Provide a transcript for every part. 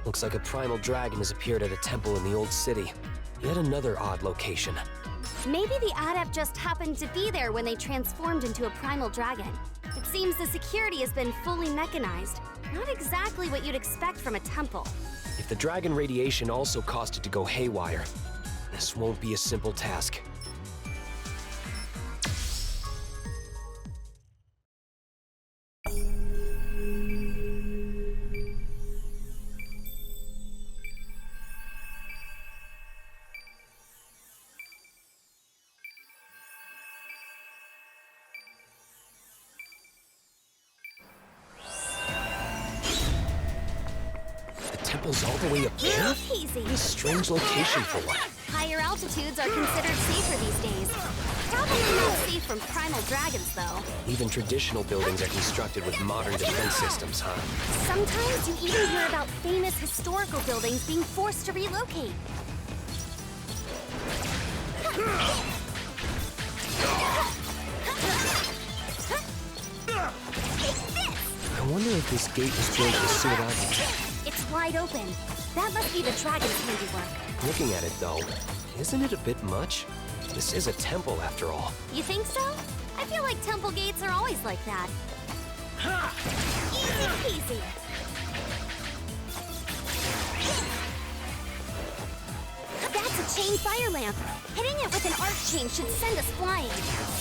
Looks like a primal dragon has appeared at a temple in the old city. Yet another odd location. Maybe the adept just happened to be there when they transformed into a primal dragon. It seems the security has been fully mechanized. Not exactly what you'd expect from a temple. If the dragon radiation also caused it to go haywire, this won't be a simple task. Temple's all the way up there? Easy. What a strange location for one. Higher altitudes are considered safer these days. Probably not safe from primal dragons, though. Even traditional buildings are constructed with modern defense systems, huh? Sometimes you even hear about famous historical buildings being forced to relocate. I wonder if this gate was built with Sumiragi. It's wide open. That must be the dragon's handiwork. Looking at it, though, isn't it a bit much? This is a temple, after all. You think so? I feel like temple gates are always like that. Easy peasy. That's a chain fire lamp. Hitting it with an arc chain should send us flying.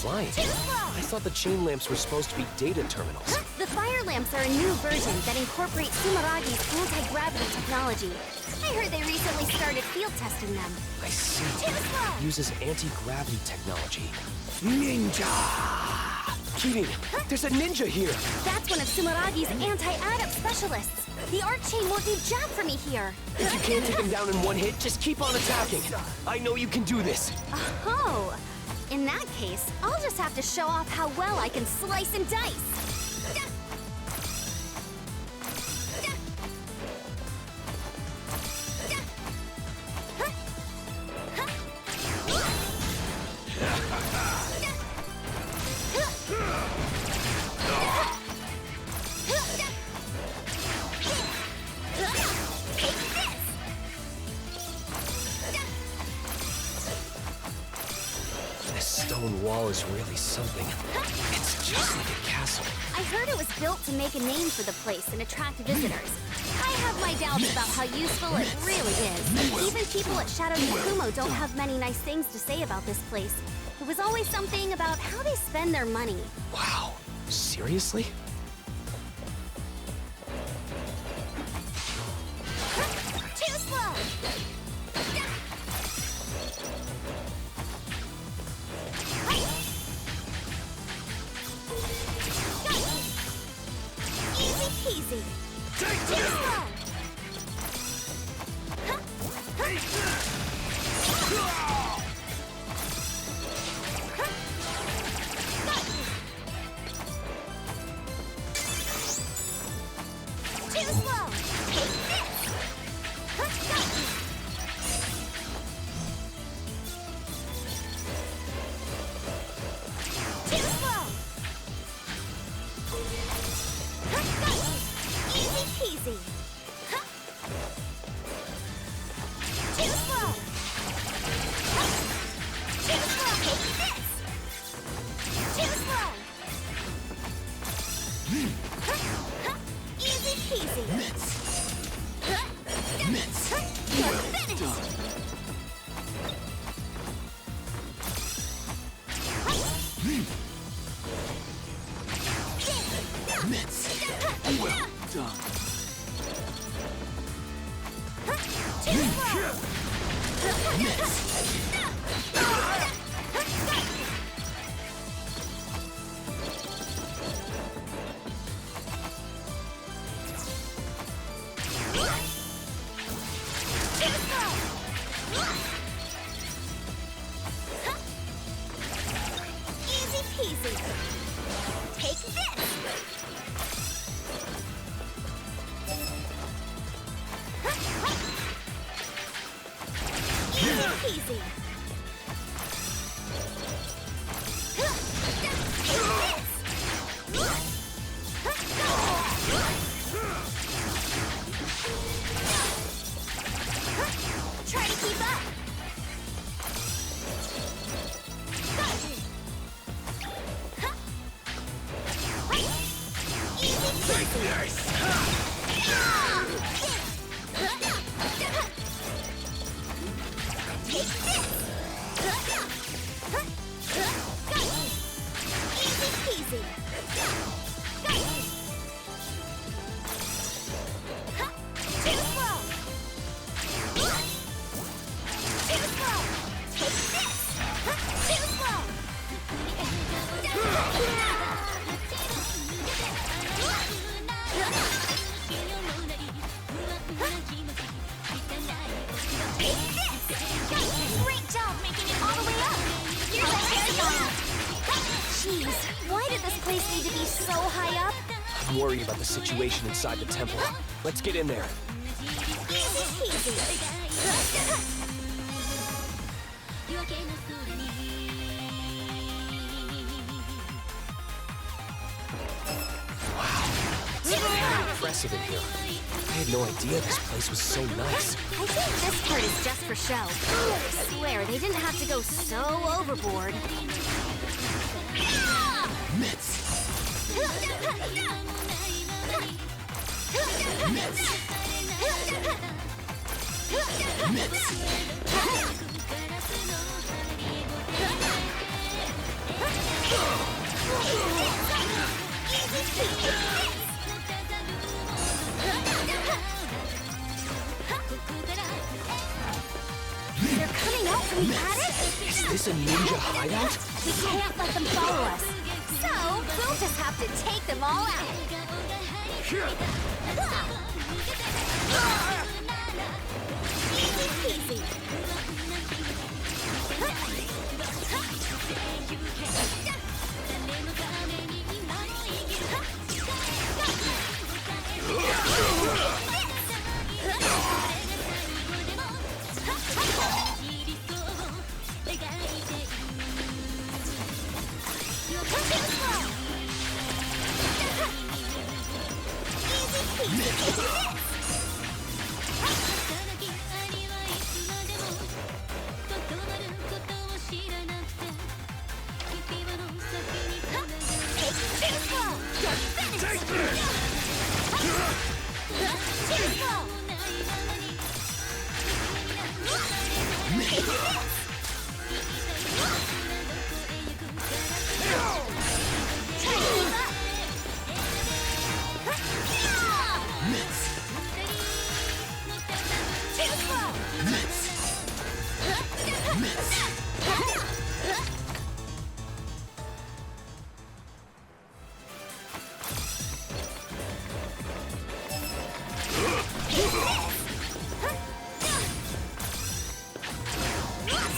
Flying? Too slow. I thought the chain lamps were supposed to be data terminals. The fire lamps are a new version that incorporate Sumeragi's anti-gravity technology. I heard they recently started field testing them. I see. Too slow. Uses anti-gravity technology. Ninja! Kirin, there's a ninja here! That's one of Sumeragi's anti-adept specialists. The arc chain won't do jack for me here. If you can't take him down in one hit, just keep on attacking. I know you can do this. Oh, in that case, I'll just have to show off how well I can slice and dice. Stone wall is really something. It's just like a castle. I heard it was built to make a name for the place and attract visitors. I have my doubts about how useful it really is. Even people at Shadow Yakumo don't have many nice things to say about this place. It was always something about how they spend their money. Wow. Seriously? Too slow! Easy. Take this! Too slow. Take this. Too slow. Easy peasy. Too slow. Too slow. Take this. Too slow. Easy peasy. You're finished. Well done. Easy peasy. Take this. Easy peasy. Take this. Great job making it all the way up! Here's a hairstyle! Jeez, why did this place need to be so high up? I'm worried about the situation inside the temple. Let's get in there. Impressive in here. I had no idea this place was so nice. I think this part is just for show. I swear, they didn't have to go so overboard. Mitts. They're coming out from the attic? Is this a ninja hideout? We can't let them follow us. So, we'll just have to take them all out. Easy peasy.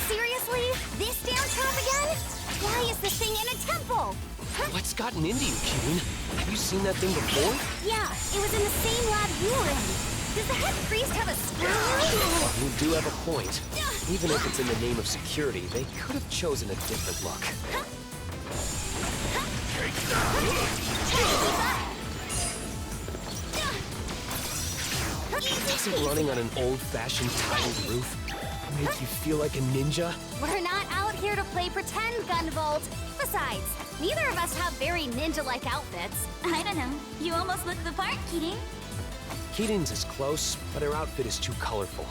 Seriously? This dance trap again? Why is this thing in a temple? What's gotten into you, Keen? Have you seen that thing before? Yeah, it was in the same lab you were in. Does the head priest have a screw loose? You do have a point. Even if it's in the name of security, they could have chosen a different look. Doesn't running on an old-fashioned tiled roof make you feel like a ninja? We're not out here to play pretend, Gunvolt. Besides, neither of us have very ninja-like outfits. I don't know. You almost look the part, Kirin. Keating's is close, but her outfit is too colorful.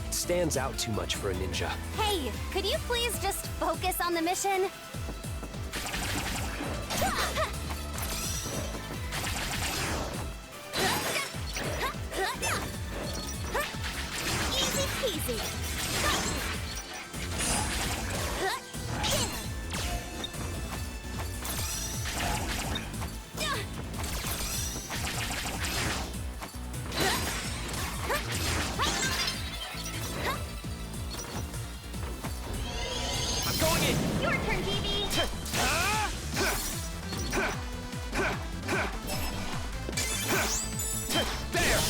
It stands out too much for a ninja. Hey, could you please just focus on the mission? Easy peasy. I'm going in! Your turn, DB. There!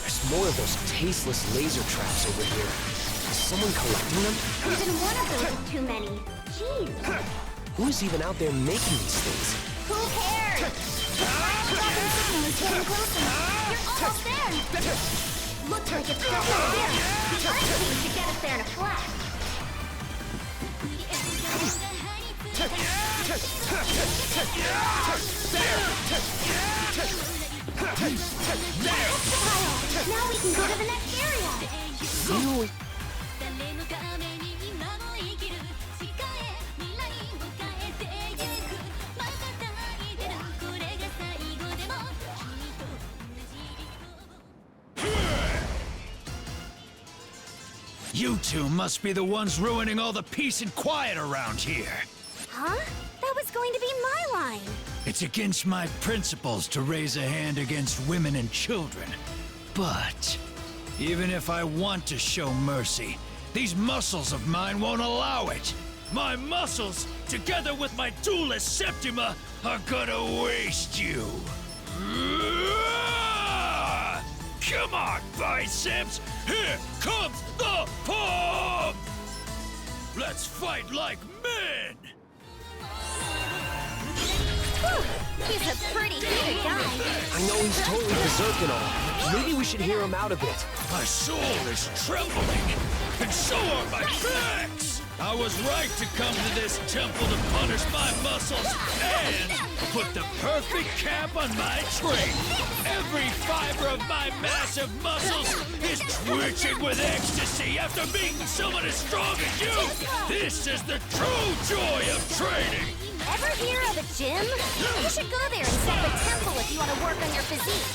There's more of those tasteless laser traps over here. Is someone collecting them? Even one of those is too many. Jeez. Who's even out there making these things? Who cares? Welcome signal is getting closer. You're almost there. Looks like it's definitely there. The Earth team should get us there in a flash. Now we can go to the next area. Really? You two must be the ones ruining all the peace and quiet around here. Huh? That was going to be my line. It's against my principles to raise a hand against women and children. But even if I want to show mercy, these muscles of mine won't allow it. My muscles, together with my duelist Septima, are gonna waste you. Come on, biceps! Here comes the pump! Let's fight like men! Whew, he's a pretty heated guy. I know he's totally berserk and all. Maybe we should hear him out a bit. My soul is trembling, and so are my pecs! I was right to come to this temple to punish my muscles and put the perfect cap on my trade. Every fiber of my massive muscles is twitching with ecstasy after meeting someone as strong as you. This is the true joy of training. Ever hear of a gym? You should go there instead of a temple if you want to work on your physique.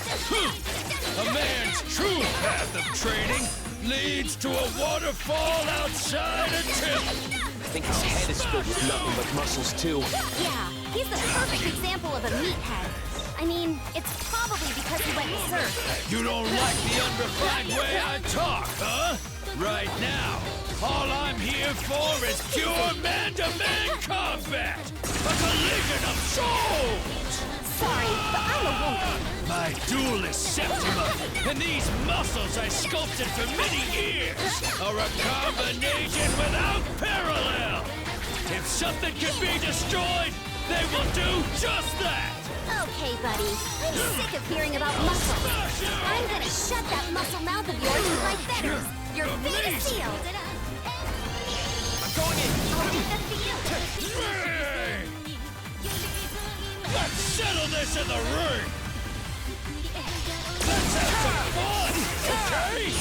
A man's true path of training leads to a waterfall outside a temple. I think his head is filled with nothing but muscles, too. Yeah, he's the perfect example of a meathead. I mean, it's probably because he went berserk. You don't like the unrefined way I talk, huh? Right now, all I'm here for is pure man-to-man combat! A collision of souls! Sorry, but I'm a woman. My duelist Septima and these muscles I sculpted for many years are a combination without parallel! If something can be destroyed, they will do just that! Okay, buddy. I'm sick of hearing about muscles. I'm gonna shut that muscle mouth of yours with my feathers. Your fate is sealed. I'm going in. I'll do the field. Hey! Let's settle this in the ring! Let's have some fun, okay?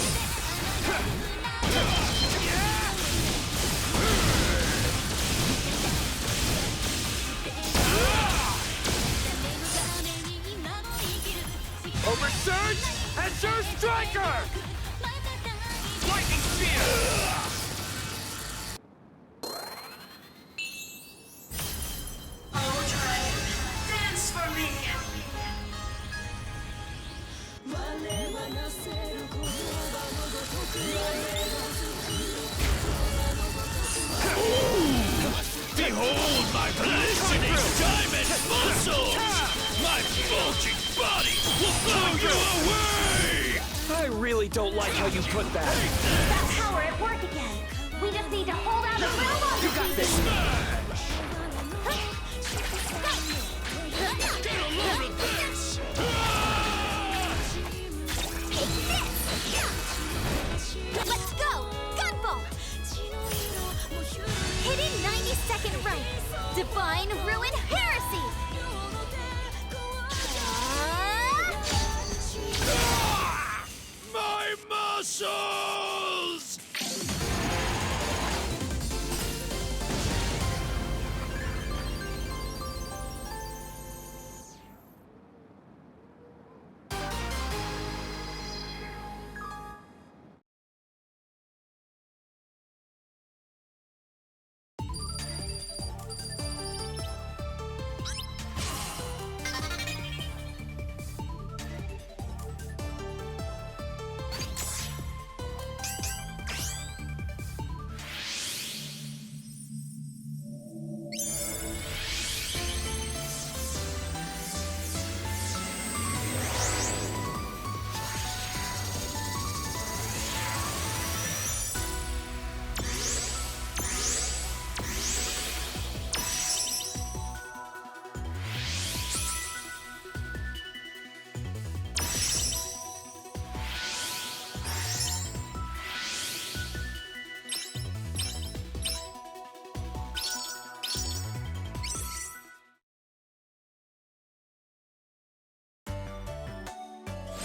Oversurge! Azure Striker! Lightning Spear! Dance for me! Behold my glistening diamond muscles! My bulging body will blow you away! I really don't like how you put that. That power at work again. We just need to hold out a little longer. You got this. Get a load of this! Let's go! Gunvolt! Hidden 90-second right. Divine Ruin Heresy! My muscles!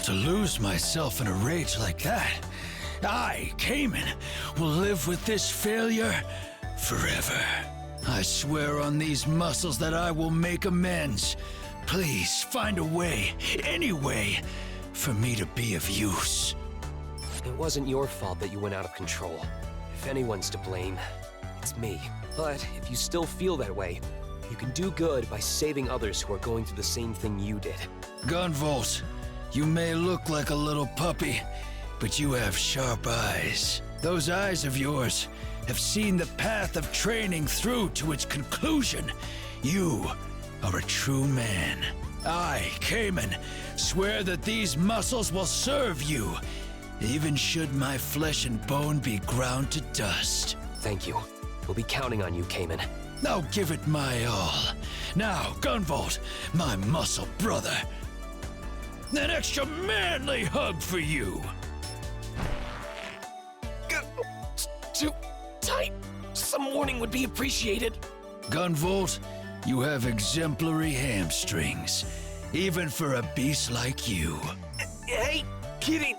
To lose myself in a rage like that, I, Cayman, will live with this failure forever. I swear on these muscles that I will make amends. Please find a way, any way, for me to be of use. It wasn't your fault that you went out of control. If anyone's to blame, it's me. But if you still feel that way, you can do good by saving others who are going through the same thing you did. Gunvolt, you may look like a little puppy, but you have sharp eyes. Those eyes of yours have seen the path of training through to its conclusion. You are a true man. I, Cayman, swear that these muscles will serve you, even should my flesh and bone be ground to dust. Thank you. We'll be counting on you, Cayman. Now give it my all. Now, Gunvolt, my muscle brother. An extra manly hug for you. Too tight. Some warning would be appreciated. Gunvolt, you have exemplary hamstrings, even for a beast like you. Hey, Kirin,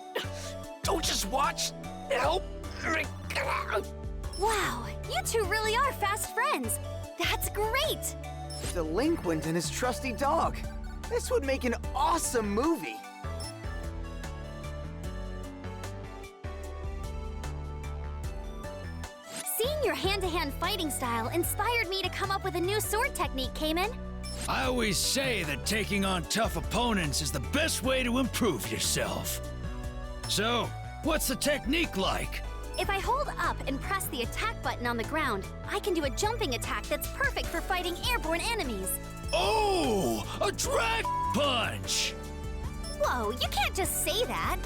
don't just watch. Help. Wow, you two really are fast friends. That's great. Delinquent and his trusty dog. This would make an awesome movie. Seeing your hand-to-hand fighting style inspired me to come up with a new sword technique, Cayman. I always say that taking on tough opponents is the best way to improve yourself. So, what's the technique like? If I hold up and press the attack button on the ground, I can do a jumping attack that's perfect for fighting airborne enemies. Oh, a drag punch! Whoa, you can't just say that.